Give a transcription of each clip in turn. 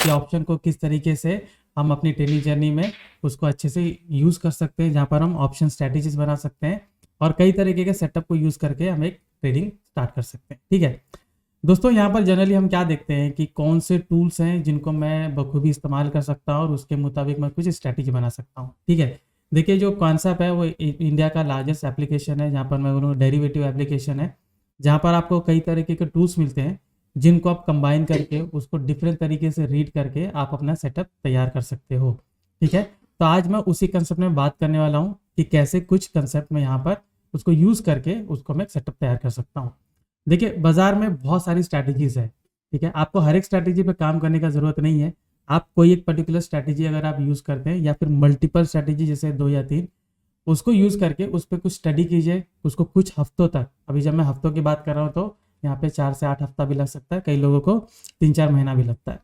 कि ऑप्शन को किस तरीके से हम अपनी ट्रेडिंग जर्नी में उसको अच्छे से यूज़ कर सकते हैं, जहाँ पर हम ऑप्शन स्ट्रैटेजीज बना सकते हैं और कई तरीके के सेटअप को यूज़ करके हम एक ट्रेडिंग स्टार्ट कर सकते हैं। ठीक है दोस्तों, यहाँ पर जनरली हम क्या देखते हैं कि कौन से टूल्स हैं जिनको मैं बखूबी इस्तेमाल कर सकता हूँ और उसके मुताबिक मैं कुछ स्ट्रैटेजी बना सकता हूँ। ठीक है, देखिए जो कॉन्सेप्ट है वो इंडिया का लार्जेस्ट एप्लीकेशन है, जहाँ पर मैं बोलूँ डेरिवेटिव एप्लीकेशन है, जहाँ पर आपको कई तरीके के टूल्स मिलते हैं जिनको आप कंबाइन करके उसको डिफरेंट तरीके से रीड करके आप अपना सेटअप तैयार कर सकते हो। ठीक है, तो आज मैं उसी कंसेप्ट में बात करने वाला हूँ कि कैसे कुछ कंसेप्ट में यहाँ पर उसको यूज़ करके उसको मैं सेटअप तैयार कर सकता हूँ। देखिए बाजार में बहुत सारी स्ट्रैटेजीज है। ठीक है, आपको हर एक स्ट्रैटेजी पे काम करने का जरूरत नहीं है। आप कोई एक पर्टिकुलर स्ट्रैटेजी अगर आप यूज़ करते हैं या फिर मल्टीपल स्ट्रैटेजी जैसे 2 या 3 उसको यूज़ करके उस पर कुछ स्टडी कीजिए, उसको कुछ हफ्तों तक, अभी जब मैं हफ्तों की बात कर रहा हूँ तो यहाँ पे 4 से 8 हफ्ता भी लग सकता है, कई लोगों को 3-4 महीना भी लगता है।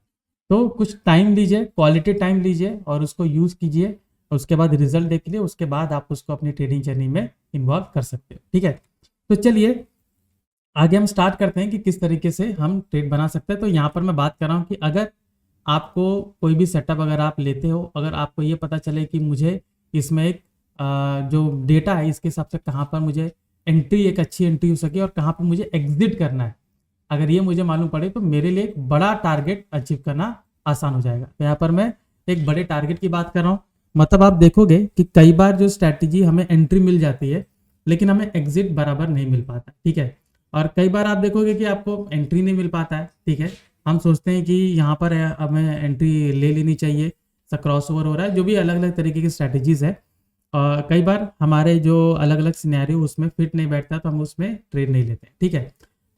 तो कुछ टाइम लीजिए, क्वालिटी टाइम लीजिए और उसको यूज़ कीजिए, उसके बाद रिजल्ट देख लीजिए, उसके बाद आप उसको अपनी ट्रेडिंग जर्नी में इन्वॉल्व कर सकते हो। ठीक है, तो चलिए आगे हम स्टार्ट करते हैं कि किस तरीके से हम ट्रेड बना सकते हैं। तो यहाँ पर मैं बात कर रहा हूँ कि अगर आपको कोई भी सेटअप अगर आप लेते हो, अगर आपको ये पता चले कि मुझे इसमें एक जो डेटा है इसके हिसाब से कहाँ पर मुझे एंट्री, एक अच्छी एंट्री हो सके और कहाँ पर मुझे एग्जिट करना है, अगर ये मुझे मालूम पड़े तो मेरे लिए एक बड़ा टारगेट अचीव करना आसान हो जाएगा। तो यहाँ पर मैं एक बड़े टारगेट की बात कर रहा हूँ। मतलब आप देखोगे कि कई बार जो स्ट्रैटेजी हमें एंट्री मिल जाती है लेकिन हमें एग्जिट बराबर नहीं मिल पाता। ठीक है, और कई बार आप देखोगे कि आपको एंट्री नहीं मिल पाता है। ठीक है, हम सोचते हैं कि यहाँ पर हमें एंट्री ले लेनी चाहिए, क्रॉस ओवर हो रहा है, जो भी अलग अलग तरीके की स्ट्रैटेजीज है। और कई बार हमारे जो अलग अलग सिनेरियो उसमें फिट नहीं बैठता तो हम उसमें ट्रेड नहीं लेते। ठीक है,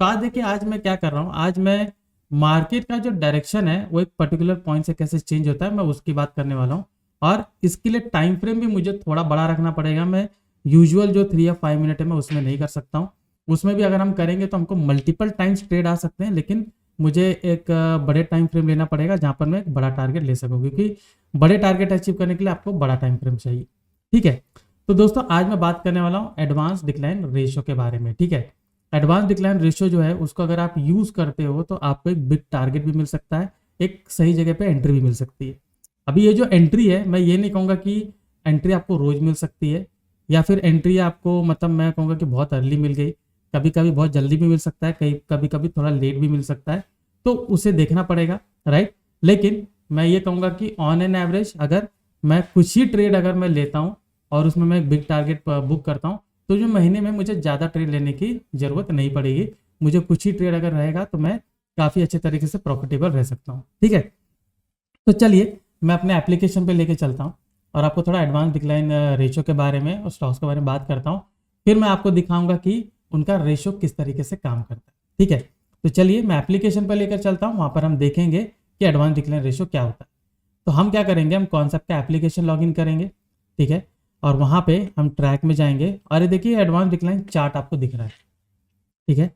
तो आज देखिए आज मैं क्या कर रहा हूँ, आज मैं मार्केट का जो डायरेक्शन है वो एक पर्टिकुलर पॉइंट से कैसे चेंज होता है मैं उसकी बात करने वाला हूँ। और इसके लिए टाइम फ्रेम भी मुझे थोड़ा बड़ा रखना पड़ेगा। मैं यूजुअल जो 3 या 5 मिनट है मैं उसमें नहीं कर सकता हूँ। उसमें भी अगर हम करेंगे तो हमको मल्टीपल टाइम्स ट्रेड आ सकते हैं, लेकिन मुझे एक बड़े टाइम फ्रेम लेना पड़ेगा जहां पर मैं एक बड़ा टारगेट ले सकूँ, क्योंकि बड़े टारगेट अचीव करने के लिए आपको बड़ा टाइम फ्रेम चाहिए। ठीक है, तो दोस्तों आज मैं बात करने वाला हूँ एडवांस डिक्लाइन रेशियो के बारे में। ठीक है, एडवांस डिक्लाइन रेशियो जो है उसको अगर आप यूज करते हो तो आपको एक बिग टारगेट भी मिल सकता है, एक सही जगह पे एंट्री भी मिल सकती है। अभी ये जो एंट्री है मैं ये नहीं कहूँगा कि एंट्री आपको रोज मिल सकती है या फिर एंट्री आपको मतलब मैं कहूँगा कि बहुत अर्ली मिल गई, कभी कभी बहुत जल्दी भी मिल सकता है, कभी कभी थोड़ा लेट भी मिल सकता है, तो उसे देखना पड़ेगा। राइट, लेकिन मैं ये कहूँगा कि ऑन एन एवरेज अगर मैं कुछ ही ट्रेड अगर मैं लेता हूँ और उसमें मैं एक बिग टारगेट बुक करता हूँ तो जो महीने में मुझे ज़्यादा ट्रेड लेने की ज़रूरत नहीं पड़ेगी। मुझे कुछ ही ट्रेड अगर रहेगा तो मैं काफ़ी अच्छे तरीके से प्रॉफिटेबल रह सकता हूँ। ठीक है, तो चलिए मैं अपने एप्लीकेशन पे लेके चलता हूँ और आपको थोड़ा एडवांस डिक्लाइन रेशियो के बारे में और स्टॉक्स के बारे में बात करता हूँ, फिर मैं आपको दिखाऊंगा कि उनका रेशियो किस तरीके से काम करता है। ठीक है, तो चलिए मैं एप्लीकेशन पर लेकर चलता हूँ, वहाँ पर हम देखेंगे कि एडवांस डिक्लाइन रेशियो क्या होता है। तो हम क्या करेंगे, हम कॉन्सेप्ट का एप्लीकेशन लॉगिन करेंगे। ठीक है, और वहाँ पे हम ट्रैक में जाएंगे और ये देखिए एडवांस डिक्लाइन चार्ट आपको दिख रहा है। ठीक है,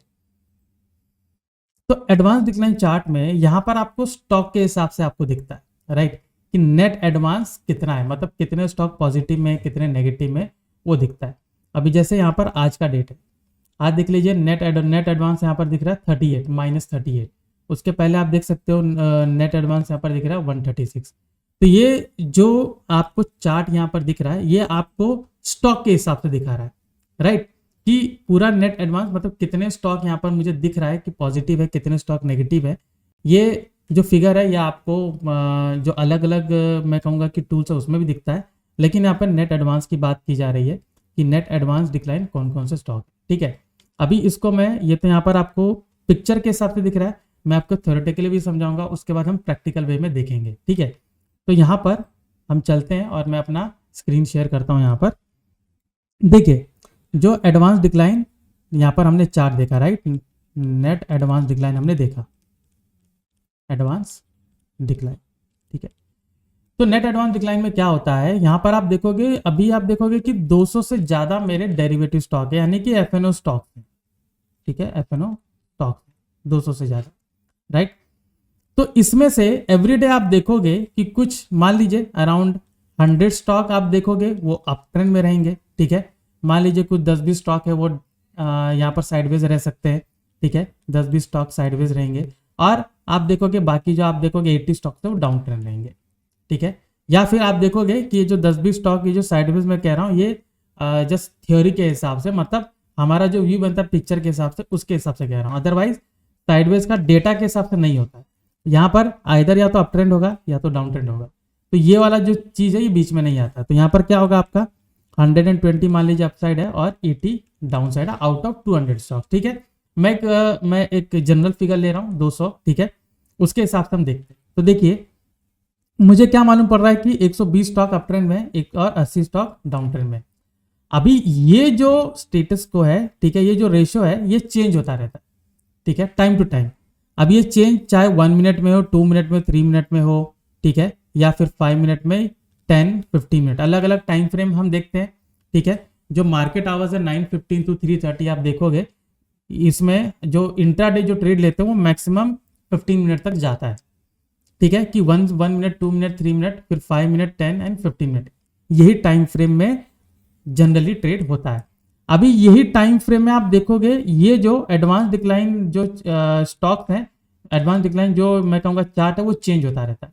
तो एडवांस डिक्लाइन चार्ट में यहाँ पर आपको स्टॉक के हिसाब से आपको दिखता है, राइट, कि नेट एडवांस कितना है, मतलब कितने स्टॉक पॉजिटिव में कितने नेगेटिव में वो दिखता है। अभी जैसे यहाँ पर आज का डेट है, आज देख लीजिए नेट एडवांस यहाँ पर दिख रहा है 38 -38। उसके पहले आप देख सकते हो नेट एडवांस यहाँ पर दिख रहा है 136। तो ये जो आपको चार्ट यहाँ पर दिख रहा है ये आपको स्टॉक के हिसाब से दिखा रहा है, राइट, कि पूरा नेट एडवांस मतलब कितने स्टॉक यहाँ पर मुझे दिख रहा है कि पॉजिटिव है, कितने स्टॉक नेगेटिव है। ये जो फिगर है ये आपको जो अलग अलग मैं कहूँगा कि टूल्स है उसमें भी दिखता है, लेकिन यहाँ पर नेट एडवांस की बात की जा रही है कि नेट एडवांस डिक्लाइन कौन कौन से स्टॉक है। ठीक है, अभी इसको मैं ये तो यहाँ पर आपको पिक्चर के हिसाब से दिख रहा है, मैं आपको थ्योरेटिकली भी समझाऊंगा, उसके बाद हम प्रैक्टिकल वे में देखेंगे। ठीक है, तो यहाँ पर हम चलते हैं और मैं अपना स्क्रीन शेयर करता हूँ। यहाँ पर देखिए जो एडवांस डिक्लाइन यहाँ पर हमने चार्ट देखा, राइट, नेट एडवांस डिक्लाइन हमने देखा, एडवांस डिक्लाइन। ठीक है, तो नेट एडवांस डिक्लाइन में क्या होता है, यहाँ पर आप देखोगे अभी आप देखोगे कि 200 से ज्यादा मेरे डेरिवेटिव स्टॉक है, यानी कि एफएनओ स्टॉक है। ठीक है, एफएनओ स्टॉक 200 से ज्यादा, राइट। तो इसमें से एवरीडे आप देखोगे कि कुछ मान लीजिए अराउंड 100 स्टॉक आप देखोगे वो अप ट्रेंड में रहेंगे। ठीक है, मान लीजिए कुछ 10-20 स्टॉक है वो यहाँ पर साइडवेज रह सकते हैं। ठीक है, 10-20 स्टॉक साइडवेज रहेंगे और आप देखोगे बाकी जो आप देखोगे 80 स्टॉक है वो डाउन ट्रेंड रहेंगे, ठीक है। या फिर आप देखोगे कि ये जो 10-20 स्टॉक ये जो साइडवेज में कह रहा हूँ ये जस्ट थ्योरी के हिसाब से, मतलब हमारा जो व्यू बनता है पिक्चर के हिसाब से उसके हिसाब से कह रहा हूँ, अदरवाइज साइडवेज का डेटा के हिसाब से नहीं होता है। यहाँ पर आइदर या तो अप ट्रेंड होगा या तो डाउन ट्रेंड होगा, तो ये वाला जो चीज़ है ये बीच में नहीं आता। तो यहाँ पर क्या होगा आपका 120 मान लीजिए अपसाइड है और 80 डाउन साइड है आउट ऑफ 200 स्टॉक, ठीक है। मैं एक जनरल फिगर ले रहा हूँ 200, ठीक है, उसके हिसाब से हम देखते हैं। तो देखिए मुझे क्या मालूम पड़ रहा है कि 120 स्टॉक अप ट्रेंड में एक और 80 स्टॉक डाउन ट्रेंड में। अभी ये जो स्टेटस को है, ठीक है, ये जो रेशियो है ये चेंज होता रहता है, ठीक है, टाइम टू टाइम। अब ये चेंज चाहे 1 मिनट में हो, 2 मिनट में, 3 मिनट में हो, ठीक है, या फिर 5 मिनट में, 10-15 मिनट, अलग अलग टाइम फ्रेम हम देखते हैं, ठीक है। जो मार्केट आवर्स है 9:15 to 3:30 आप देखोगे, इसमें जो इंट्राडे जो ट्रेड लेते हैं वो मैक्सिमम 15 मिनट तक जाता है, ठीक है, कि 1 मिनट, 2 मिनट, 3 मिनट, फिर 5 मिनट, 10 एंड 15 मिनट, यही टाइम फ्रेम में जनरली ट्रेड होता है। अभी यही टाइम फ्रेम में आप देखोगे ये जो एडवांस डिक्लाइन जो स्टॉक्स हैं, एडवांस डिक्लाइन जो मैं कहूँगा चार्ट है वो चेंज होता रहता है।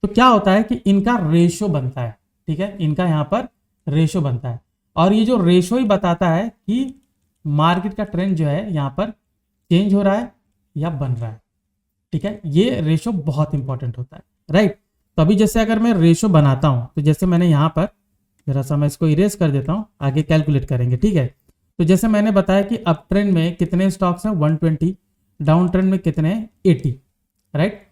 तो क्या होता है कि इनका रेशो बनता है, ठीक है, इनका यहाँ पर रेशो बनता है, और ये जो रेशो ही बताता है कि मार्केट का ट्रेंड जो है यहाँ पर चेंज हो रहा है या बन रहा है, ठीक है। ये रेशो बहुत इंपॉर्टेंट होता है, राइट। तो अभी जैसे अगर मैं रेशो बनाता हूँ तो जैसे मैंने यहाँ पर जरा सा मैं इसको इरेज कर देता हूँ, आगे कैलकुलेट करेंगे, ठीक है। तो जैसे मैंने बताया कि अप ट्रेंड में कितने स्टॉक्स हैं 120, डाउन ट्रेंड में कितने हैं 80, राइट।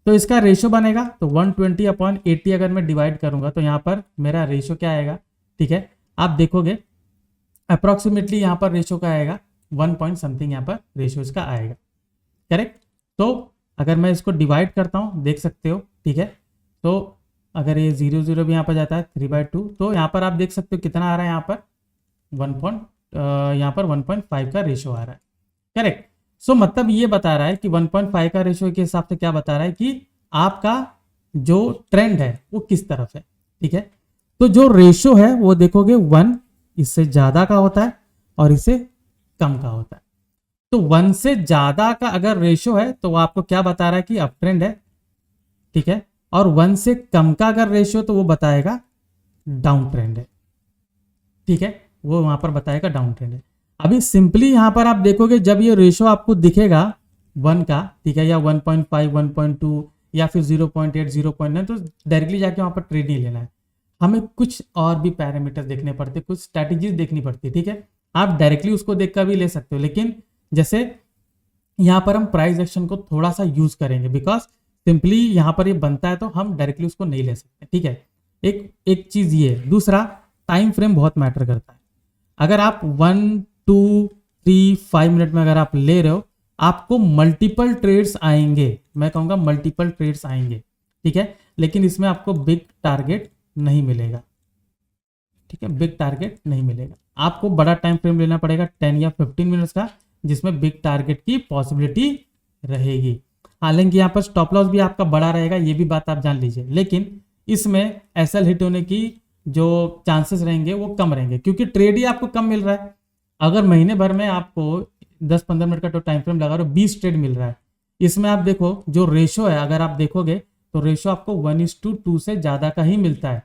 तो इसका रेशो बनेगा तो 120/80 अगर मैं डिवाइड करूंगा तो यहाँ पर मेरा रेशो क्या आएगा, ठीक है, आप देखोगे अप्रोक्सीमेटली यहाँ पर रेशो का आएगा 1 पॉइंट समथिंग, यहाँ पर रेशो इसका आएगा, करेक्ट। तो अगर मैं इसको डिवाइड करता हूँ देख सकते हो, ठीक है, तो अगर ये 0 भी यहाँ पर जाता है 3/2, तो यहाँ पर आप देख सकते हो कितना आ रहा है, यहाँ पर 1.5 का रेशो आ रहा है, करेक्ट। सो मतलब ये बता रहा है कि 1.5 का रेशो के हिसाब से क्या बता रहा है कि आपका जो ट्रेंड है वो किस तरफ है, ठीक है। तो जो रेशो है वो देखोगे 1 इससे ज्यादा का होता है और इससे कम का होता है। तो 1 से ज्यादा का अगर रेशो है तो वो आपको क्या बता रहा है कि अप ट्रेंड है, ठीक है, और 1 से कम का अगर रेशियो तो वो बताएगा डाउन ट्रेंड है, ठीक है, वो वहां पर बताएगा डाउन ट्रेंड है। अभी सिंपली यहां पर आप देखोगे जब ये रेशियो आपको दिखेगा 1 का, ठीक है, या 1.5, 1.2 या फिर 0.8, 0.9, तो डायरेक्टली जाके वहां पर ट्रेड नहीं लेना है, हमें कुछ और भी पैरामीटर देखने पड़ते, कुछ स्ट्रैटेजीज देखनी पड़ती, ठीक है। आप डायरेक्टली उसको देखकर भी ले सकते हो, लेकिन जैसे यहाँ पर हम प्राइस एक्शन को थोड़ा सा यूज करेंगे, बिकॉज सिंपली यहाँ पर ये बनता है तो हम डायरेक्टली उसको नहीं ले सकते, ठीक है। एक चीज ये, दूसरा टाइम फ्रेम बहुत मैटर करता है। अगर आप 1, 2, 3, 5 मिनट में अगर आप ले रहे हो, आपको मल्टीपल ट्रेड्स आएंगे, मैं कहूँगा मल्टीपल ट्रेड्स आएंगे, ठीक है, लेकिन इसमें आपको बिग टारगेट नहीं मिलेगा, ठीक है, बिग टारगेट नहीं मिलेगा। आपको बड़ा टाइम फ्रेम लेना पड़ेगा 10 या 15 मिनट्स का, जिसमें बिग टारगेट की पॉसिबिलिटी रहेगी। हालांकि यहाँ पर स्टॉप लॉस भी आपका बड़ा रहेगा, ये भी बात आप जान लीजिए, लेकिन इसमें एसएल हिट होने की जो चांसेस रहेंगे वो कम रहेंगे, क्योंकि ट्रेड ही आपको कम मिल रहा है। अगर महीने भर में आपको 10-15 मिनट का तो टाइम फ्रेम लगा रहे हो, 20 ट्रेड मिल रहा है, इसमें आप देखो जो रेशो है, अगर आप देखोगे तो रेशो आपको 1:2 से ज्यादा का ही मिलता है।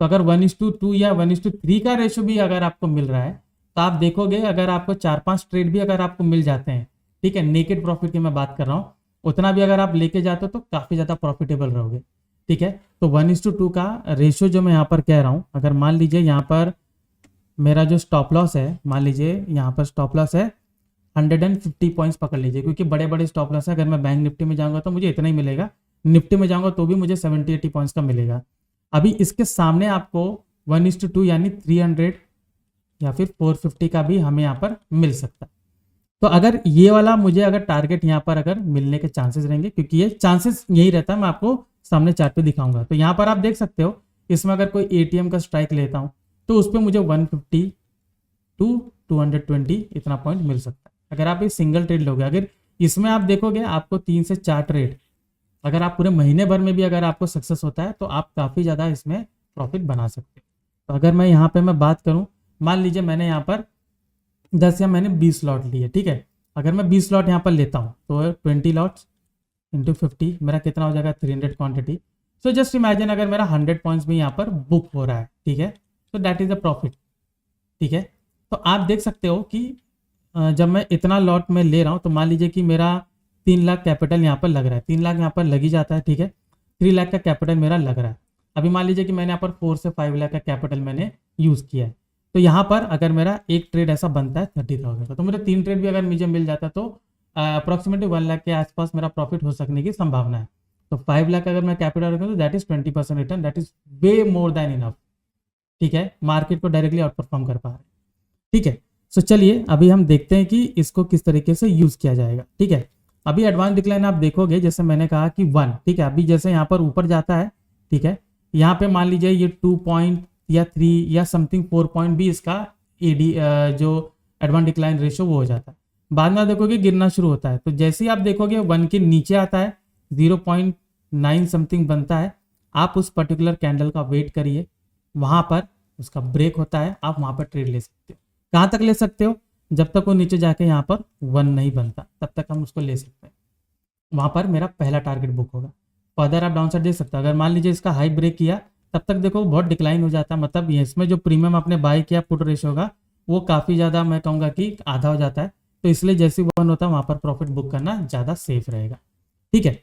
तो अगर 1:2 या 1:3 का रेशो भी अगर आपको मिल रहा है, तो आप देखोगे अगर आपको 4-5 ट्रेड भी अगर आपको मिल जाते हैं, ठीक है, नेकेड प्रॉफिट की मैं बात कर रहा हूँ, उतना भी अगर आप लेके जाते हो तो काफी ज्यादा प्रॉफिटेबल रहोगे, ठीक है। तो 1:2 का रेशियो जो मैं यहाँ पर कह रहा हूँ, अगर मान लीजिए यहाँ पर मेरा जो स्टॉप लॉस है, मान लीजिए यहाँ पर स्टॉप लॉस है 150 पॉइंट्स पकड़ लीजिए, क्योंकि बड़े बड़े स्टॉप लॉस है। अगर मैं बैंक निफ्टी में जाऊंगा तो मुझे इतना ही मिलेगा, निफ्टी में जाऊंगा तो भी मुझे 70-80 पॉइंट्स का मिलेगा। अभी इसके सामने आपको 1:2 यानी 300 या फिर 450 का भी हमें यहाँ पर मिल सकता है। तो अगर ये वाला मुझे अगर टारगेट यहाँ पर अगर मिलने के चांसेस रहेंगे, क्योंकि ये चांसेस यही रहता है, मैं आपको सामने चार्ट पे दिखाऊंगा। तो यहाँ पर आप देख सकते हो, इसमें अगर कोई एटीएम का स्ट्राइक लेता हूँ तो उस पर मुझे 150 to 220 इतना पॉइंट मिल सकता है, अगर आप ये सिंगल ट्रेड लोगे। अगर इसमें आप देखोगे आपको 3 से 4 ट्रेड, अगर आप पूरे महीने भर में भी अगर आपको सक्सेस होता है तो आप काफ़ी ज़्यादा इसमें प्रॉफिट बना सकते हो। तो अगर मैं यहाँ पे मैं बात करूँ, मान लीजिए मैंने यहाँ पर 10 या मैंने 20 लॉट लिए, ठीक है, अगर मैं 20 लॉट यहाँ पर लेता हूँ तो 20 लॉट्स इंटू 50 मेरा कितना हो जाएगा 300 क्वांटिटी। सो जस्ट इमेजिन अगर मेरा 100 पॉइंट्स भी यहाँ पर बुक हो रहा है, ठीक है, तो दैट इज अ प्रॉफिट, ठीक है। तो आप देख सकते हो कि जब मैं इतना लॉट में ले रहा हूँ तो मान लीजिए कि मेरा 3 लाख कैपिटल यहाँ पर लग रहा है, 3 लाख यहाँ पर लग ही जाता है, ठीक है, 3 लाख का कैपिटल मेरा लग रहा है। अभी मान लीजिए कि मैंने यहाँ पर 4 से 5 लाख का कैपिटल मैंने यूज़ किया है, तो यहाँ पर अगर मेरा एक ट्रेड ऐसा बनता है 30,000 का, तो मेरे 3 ट्रेड भी अगर मुझे मिल जाता तो अप्रॉक्सीमेटली 1 लाख के आसपास मेरा प्रॉफिट हो सकने की संभावना है। तो 5 लाख अगर मैं कैपिटल रखूँ तो that is 20% return, that is way more than enough, ठीक है, मार्केट को डायरेक्टली आउट परफॉर्म कर पा रहे हैं, ठीक है। सो चलिए अभी हम देखते हैं कि इसको किस तरीके से यूज़ किया जाएगा, ठीक है। अभी एडवांस डिक्लाइन आप देखोगे, जैसे मैंने कहा कि 1, ठीक है, अभी जैसे यहाँ पर ऊपर जाता है, ठीक है, यहाँ पे मान लीजिए ये 2 पॉइंट या 3 या समथिंग 4 पॉइंट भी इसका एडी जो एडवांस डिक्लाइन रेशियो वो हो जाता है। बाद में देखोगे गिरना शुरू होता है, तो जैसे ही आप देखोगे 1 के नीचे आता है, 0.9 समथिंग बनता है, आप उस पर्टिकुलर कैंडल का वेट करिए, वहां पर उसका ब्रेक होता है, आप वहां पर ट्रेड ले सकते हो। कहाँ तक ले सकते हो? जब तक वो नीचे जाके यहाँ पर 1 नहीं बनता तब तक हम उसको ले सकते हैं, वहां पर मेरा पहला टारगेट बुक होगा। फर्दर आप डाउन साइड देख सकते हो, अगर मान लीजिए इसका हाई ब्रेक किया तब तक देखो बहुत डिक्लाइन हो जाता है, मतलब इसमें जो प्रीमियम आपने बाय किया पुट रेशियो होगा वो काफ़ी ज़्यादा, मैं कहूँगा कि आधा हो जाता है, तो इसलिए जैसे 1 होता है वहाँ पर प्रॉफिट बुक करना ज़्यादा सेफ रहेगा, ठीक है।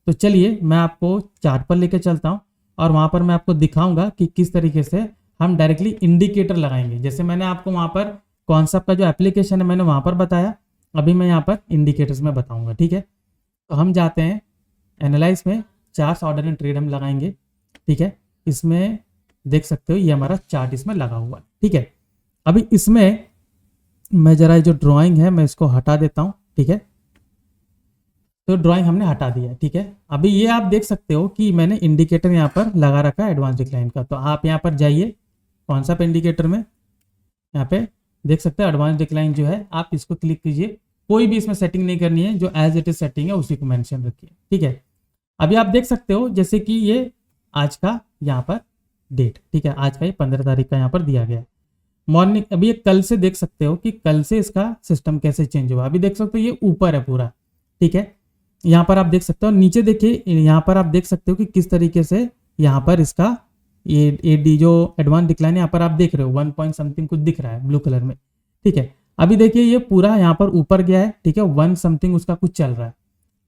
तो चलिए मैं आपको चार्ट पर लेकर चलता हूँ और वहाँ पर मैं आपको दिखाऊंगा कि किस तरीके से हम डायरेक्टली इंडिकेटर लगाएंगे। जैसे मैंने आपको वहाँ पर कॉन्सेप्ट का जो एप्लीकेशन है मैंने वहाँ पर बताया, अभी मैं यहाँ पर इंडिकेटर्स में बताऊँगा, ठीक है। तो हम जाते हैं एनालाइज में, चार्ट ऑर्डर एंड ट्रेड हम लगाएंगे, ठीक है। इसमें देख सकते हो ये हमारा चार्ट इसमें लगा हुआ है, ठीक है। अभी इसमें मैं जरा जो ड्राइंग है मैं इसको हटा देता हूँ, ठीक है। तो ड्राइंग हमने हटा दिया है, ठीक है। अभी ये आप देख सकते हो कि मैंने इंडिकेटर यहाँ पर लगा रखा है एडवांस डिक्लाइन का, तो आप यहाँ पर जाइए कॉन्सेप्ट इंडिकेटर में, यहाँ पे देख सकते हो एडवांस डिक्लाइन जो है, आप इसको क्लिक कीजिए, कोई भी इसमें सेटिंग नहीं करनी है, जो एज इट इज सेटिंग है उसी को मेंशन रखिए, ठीक है। अभी आप देख सकते हो जैसे कि ये आज का यहाँ पर डेट, ठीक है, आज का ये 15 तारीख का यहाँ पर दिया गया है मॉर्निंग। अभी ये कल से देख सकते हो कि कल से इसका सिस्टम कैसे चेंज हुआ, अभी देख सकते हो ये ऊपर है पूरा, ठीक है। यहाँ पर आप देख सकते हो, नीचे देखिए, यहाँ पर आप देख सकते हो कि किस तरीके से यहाँ पर इसका ये डी जो एडवांस डिक्लाइन है यहाँ पर आप देख रहे हो 1 पॉइंट समथिंग कुछ दिख रहा है ब्लू कलर में, ठीक है। अभी देखिए ये पूरा यहाँ पर ऊपर गया है, ठीक है, 1 समथिंग उसका कुछ चल रहा है,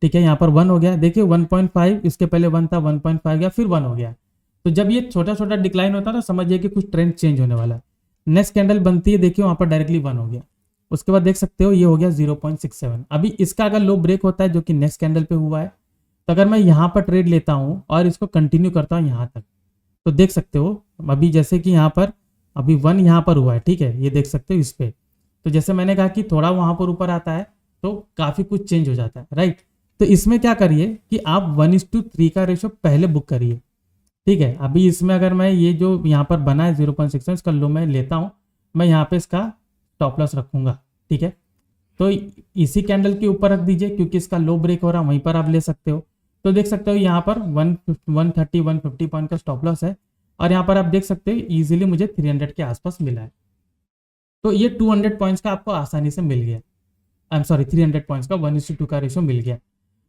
ठीक है, यहाँ पर 1 हो गया, देखिए 1.5, इसके पहले 1 था, 1.5 गया, फिर 1 हो गया। तो जब ये छोटा छोटा डिक्लाइन होता है ना, समझिए कि कुछ ट्रेंड चेंज होने वाला है। नेक्स्ट कैंडल बनती है, देखिए वहां पर डायरेक्टली 1 हो गया, उसके बाद देख सकते हो ये हो गया 0.67। अभी इसका अगर लो ब्रेक होता है जो कि नेक्स्ट कैंडल पे हुआ है, तो अगर मैं यहाँ पर ट्रेड लेता हूँ और इसको कंटिन्यू करता हूँ यहाँ तक, तो देख सकते हो अभी जैसे कि यहाँ पर अभी 1 यहाँ पर हुआ है, ठीक है, ये देख सकते हो इस पे। तो जैसे मैंने कहा कि थोड़ा वहां पर ऊपर आता है तो काफी कुछ चेंज हो जाता है, राइट। तो इसमें क्या करिए कि आप 1:3 का रेशो पहले बुक करिए, ठीक है। अभी इसमें अगर मैं ये जो यहाँ पर बना है 0.67 इसका लो मैं लेता हूँ, मैं यहाँ पे इसका स्टॉप लॉस रखूंगा, ठीक है। तो इसी कैंडल के ऊपर रख दीजिए क्योंकि इसका लो ब्रेक हो रहा है, वहीं पर आप ले सकते हो। तो देख सकते हो यहाँ पर 130-150 पॉइंट का स्टॉप लॉस है और यहाँ पर आप देख सकते हो इजीली मुझे 300 के आसपास मिला है। तो ये 200 पॉइंट्स का आपको आसानी से मिल गया, आई एम सॉरी 300 पॉइंट्स का 1:2 का रेशो मिल गया।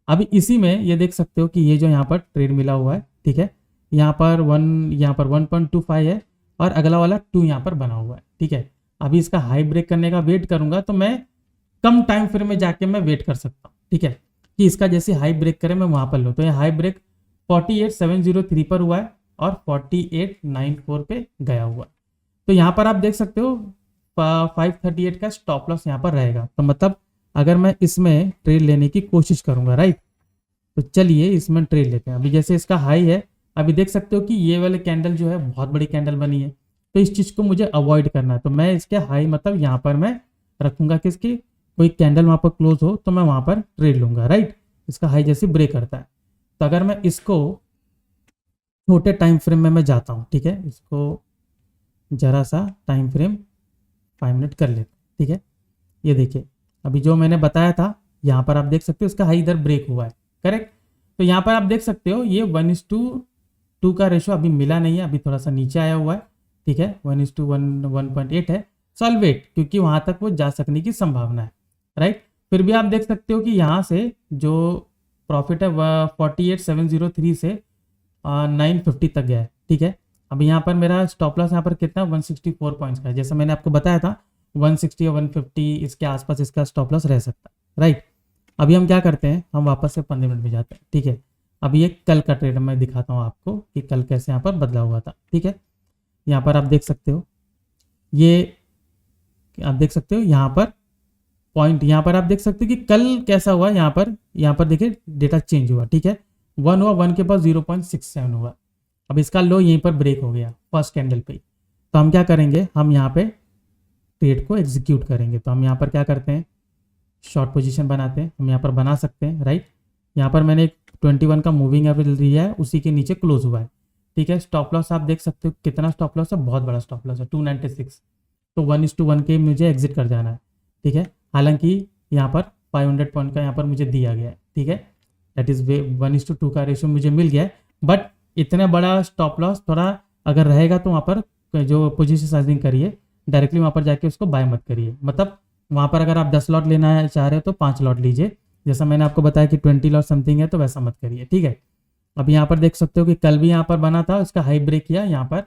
अभी इसी में ये देख सकते हो कि ये जो यहाँ पर ट्रेड मिला हुआ है, ठीक है, यहाँ पर 1.25 है और अगला वाला 2 यहाँ पर बना हुआ है, ठीक है। अभी इसका हाई ब्रेक करने का वेट करूंगा तो मैं कम टाइम फ्रेम में जाके मैं वेट कर सकता हूँ, ठीक है, कि इसका जैसे हाई ब्रेक करे मैं वहां पर लूँ। तो ये हाई ब्रेक 48,703 पर हुआ है और 48,94 पे गया हुआ है। तो यहाँ पर आप देख सकते हो 538 का स्टॉप लॉस यहाँ पर रहेगा। तो मतलब अगर मैं इसमें ट्रेड लेने की कोशिश करूंगा, राइट, तो चलिए इसमें ट्रेड लेते हैं। अभी जैसे इसका हाई है, अभी देख सकते हो कि ये वाले कैंडल जो है बहुत बड़ी कैंडल बनी है, तो इस चीज को मुझे अवॉइड करना है। तो मैं इसके हाई मतलब यहाँ पर मैं रखूंगा कि इसकी कोई कैंडल वहां पर क्लोज हो तो मैं वहां पर ट्रेड लूंगा, राइट। इसका हाई जैसे ब्रेक करता है, तो अगर मैं इसको छोटे टाइम फ्रेम में मैं जाता हूँ, ठीक है, इसको जरा सा टाइम फ्रेम 5 मिनट कर लेते हैं, ठीक है। ये देखिए अभी जो मैंने बताया था यहाँ पर आप देख सकते हो इसका हाई इधर ब्रेक हुआ है, करेक्ट। तो यहाँ पर आप देख सकते हो ये 1:2 का रेशो अभी मिला नहीं है, अभी थोड़ा सा नीचे आया हुआ है, ठीक है, 1:1.8 है। सॉल्व वेट क्योंकि वहां तक वो जा सकने की संभावना है, राइट। फिर भी आप देख सकते हो कि यहाँ से जो प्रॉफिट है वह 48,703 से 950 तक गया है, ठीक है। अब यहाँ पर मेरा स्टॉप लॉस यहाँ पर कितना 164 पॉइंट्स का है, जैसा मैंने आपको बताया था 160 या 150 इसके आसपास इसका स्टॉप लॉस रह सकता है, राइट। अभी हम क्या करते हैं, हम वापस से 15 मिनट में जाते हैं, ठीक है। अभी ये कल का ट्रेड मैं दिखाता हूँ आपको कि कल कैसे यहाँ पर बदला हुआ था, ठीक है। यहाँ पर आप देख सकते हो, ये आप देख सकते हो यहाँ पर पॉइंट, यहाँ पर आप देख सकते हो कि कल कैसा हुआ। यहाँ पर देखिए डेटा चेंज हुआ, ठीक है। 1 हुआ, 1 के पास 0.67 हुआ। अब इसका लो यहीं पर ब्रेक हो गया फर्स्ट कैंडल पे। तो हम क्या करेंगे, हम यहाँ पे ट्रेड को एग्जीक्यूट करेंगे। तो हम यहाँ पर क्या करते हैं, शॉर्ट पोजीशन बनाते हैं, हम यहाँ पर बना सकते हैं, राइट। यहाँ पर मैंने 21 का मूविंग एवरेज लिया है, उसी के नीचे क्लोज हुआ है, ठीक है। स्टॉप लॉस आप देख सकते हो कितना स्टॉप लॉस है, बहुत बड़ा स्टॉप लॉस है 296। तो 1:1 के मुझे एग्जिट कर जाना है, ठीक है। हालांकि यहाँ पर 500 पॉइंट का यहाँ पर मुझे दिया गया है, ठीक है। दैट इज 1:2 का रेशियो मुझे मिल गया है। बट इतना बड़ा स्टॉप लॉस थोड़ा अगर रहेगा तो वहाँ पर जो पोजीशन साइजिंग करिए, डायरेक्टली वहाँ पर जाके उसको बाय मत करिए। मतलब वहाँ पर अगर आप 10 लॉट लेना चाह रहे हो तो 5 लॉट लीजिए, जैसा मैंने आपको बताया कि 20 लॉट समथिंग है, तो वैसा मत करिए, ठीक है। अब यहाँ पर देख सकते हो कि कल भी यहाँ पर बना था, उसका हाई ब्रेक किया, यहाँ पर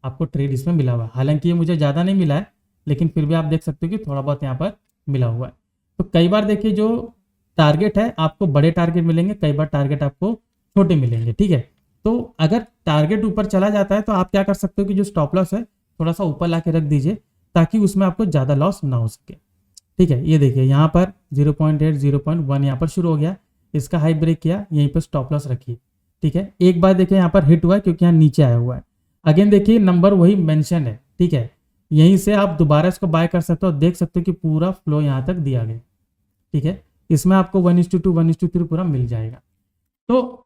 आपको ट्रेड इसमें मिला हुआ है। हालांकि ये मुझे ज़्यादा नहीं मिला है, लेकिन फिर भी आप देख सकते हो कि थोड़ा बहुत यहाँ पर मिला हुआ है। तो कई बार देखिए जो टारगेट है आपको बड़े टारगेट मिलेंगे, कई बार टारगेट आपको छोटे मिलेंगे, ठीक है। तो अगर टारगेट ऊपर चला जाता है तो आप क्या कर सकते हो कि जो स्टॉप लॉस है थोड़ा सा ऊपर ला के रख दीजिए, ताकि उसमें आपको ज़्यादा लॉस ना हो सके, ठीक है। ये देखिए यहाँ पर 0.8 0.1 यहाँ पर शुरू हो गया, इसका हाई ब्रेक किया, यहीं पर स्टॉप लॉस रखिए, ठीक है। एक बार देखिए यहाँ पर हिट हुआ है क्योंकि यहाँ नीचे आया हुआ है। अगेन देखिए नंबर वही मेंशन है, ठीक है। यहीं से आप दोबारा इसको बाय कर सकते हो, देख सकते हो कि पूरा फ्लो यहाँ तक दिया गया, ठीक है। इसमें आपको 1:2 1:3 पूरा मिल जाएगा। तो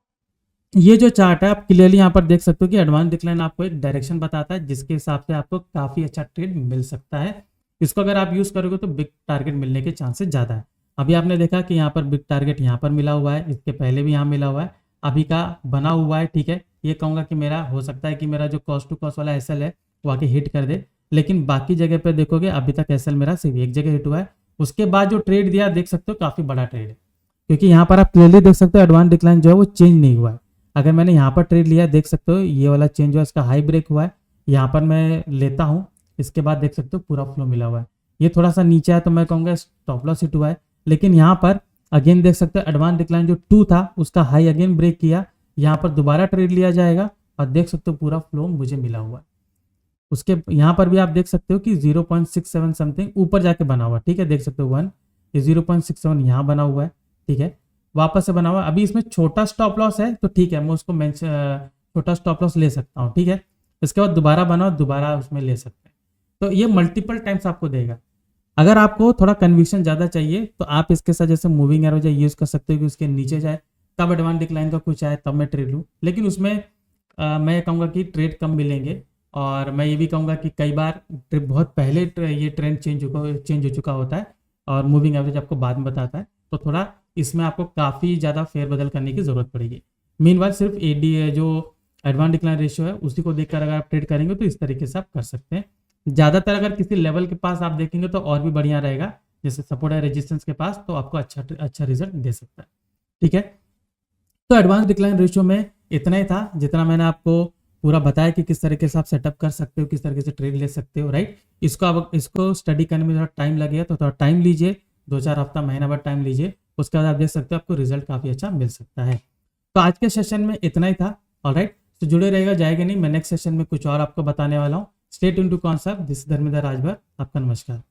ये जो चार्ट है आप क्लियरली यहाँ पर देख सकते हो कि एडवांस डिक्लाइन आपको एक डायरेक्शन बताता है, जिसके हिसाब से आपको काफी अच्छा ट्रेड मिल सकता है। इसको अगर आप यूज करोगे तो बिग टारगेट मिलने के चांसेस ज्यादा है। अभी आपने देखा कि यहाँ पर बिग टारगेट यहाँ पर मिला हुआ है, इसके पहले भी यहाँ मिला हुआ है, अभी का बना हुआ है, ठीक है। ये कहूंगा कि मेरा हो सकता है कि मेरा जो कॉस्ट टू कॉस्ट वाला एसएल है वो आके हिट कर दे, लेकिन बाकी जगह पे देखोगे अभी तक एसएल मेरा सिर्फ एक जगह हिट हुआ है। उसके बाद जो ट्रेड दिया देख सकते हो काफी बड़ा ट्रेड है, क्योंकि यहाँ पर आप क्लियरली देख सकते हो एडवांस डिक्लाइन जो है वो चेंज नहीं हुआ है। अगर मैंने यहाँ पर ट्रेड लिया देख सकते हो ये वाला चेंज हुआ, इसका हाई ब्रेक हुआ है, यहाँ पर मैं लेता हूँ, इसके बाद देख सकते हो पूरा फ्लो मिला हुआ है। ये थोड़ा सा नीचे है तो मैं कहूँगा स्टॉप लॉस हिट हुआ है, लेकिन यहाँ पर अगेन देख सकते हो एडवांस डिक्लाइन जो 2 था उसका हाई अगेन ब्रेक किया, यहाँ पर दोबारा ट्रेड लिया जाएगा और देख सकते हो पूरा फ्लो मुझे मिला हुआ है। उसके यहाँ पर भी आप देख सकते हो कि 0.67 समथिंग ऊपर जाके बना हुआ, ठीक है। देख सकते हो 1 ये 0.67 यहाँ बना हुआ है, ठीक है, वापस से बना हुआ है। अभी इसमें छोटा स्टॉप लॉस है तो ठीक है, मैं उसको छोटा स्टॉप लॉस ले सकता हूँ, ठीक है। इसके बाद दोबारा बना, दोबारा उसमें ले सकते हैं। तो ये मल्टीपल टाइम्स आपको देगा। अगर आपको थोड़ा कन्विक्शन ज़्यादा चाहिए तो आप इसके साथ जैसे मूविंग एरो यूज कर सकते हो कि उसके नीचे जाए, तब एडवांस डिक्लाइन का कुछ आए तब मैं ट्रेड लूँ, लेकिन उसमें मैं कहूँगा कि ट्रेड कम मिलेंगे। और मैं ये भी कहूँगा कि कई बार बहुत पहले ये ट्रेंड चेंज हो चुका होता है और मूविंग एवरेज आपको बाद में बताता है, तो थोड़ा इसमें आपको काफ़ी ज़्यादा फेरबदल करने की ज़रूरत पड़ेगी। मीनवाइल सिर्फ एडी जो एडवांस डिक्लाइन रेशियो है उसी को देखकर अगर आप ट्रेड करेंगे तो इस तरीके से आप कर सकते हैं। ज़्यादातर अगर किसी लेवल के पास आप देखेंगे तो और भी बढ़िया रहेगा, जैसे सपोर्ट है रेजिस्टेंस के पास, तो आपको अच्छा रिजल्ट दे सकता है, ठीक है। तो एडवांस डिक्लाइन रेशियो में इतना ही था जितना मैंने आपको पूरा बताया कि किस तरीके से आप सेटअप कर सकते हो, किस तरीके से ट्रेड ले सकते हो, राइट। इसको स्टडी करने में थोड़ा टाइम लगेगा, तो थोड़ा टाइम लीजिए, 2-4 हफ्ता महीना भर टाइम लीजिए, उसके बाद आप देख सकते हो आपको रिजल्ट काफ़ी अच्छा मिल सकता है। तो आज के सेशन में इतना ही था, ऑलराइट। तो जुड़े रहेगा जाएगा नहीं, मैं नेक्स्ट सेशन में कुछ और आपको बताने वाला हूँ। Stay tuned to concept, this Dharmendra Rajbhar, आपका नमस्कार।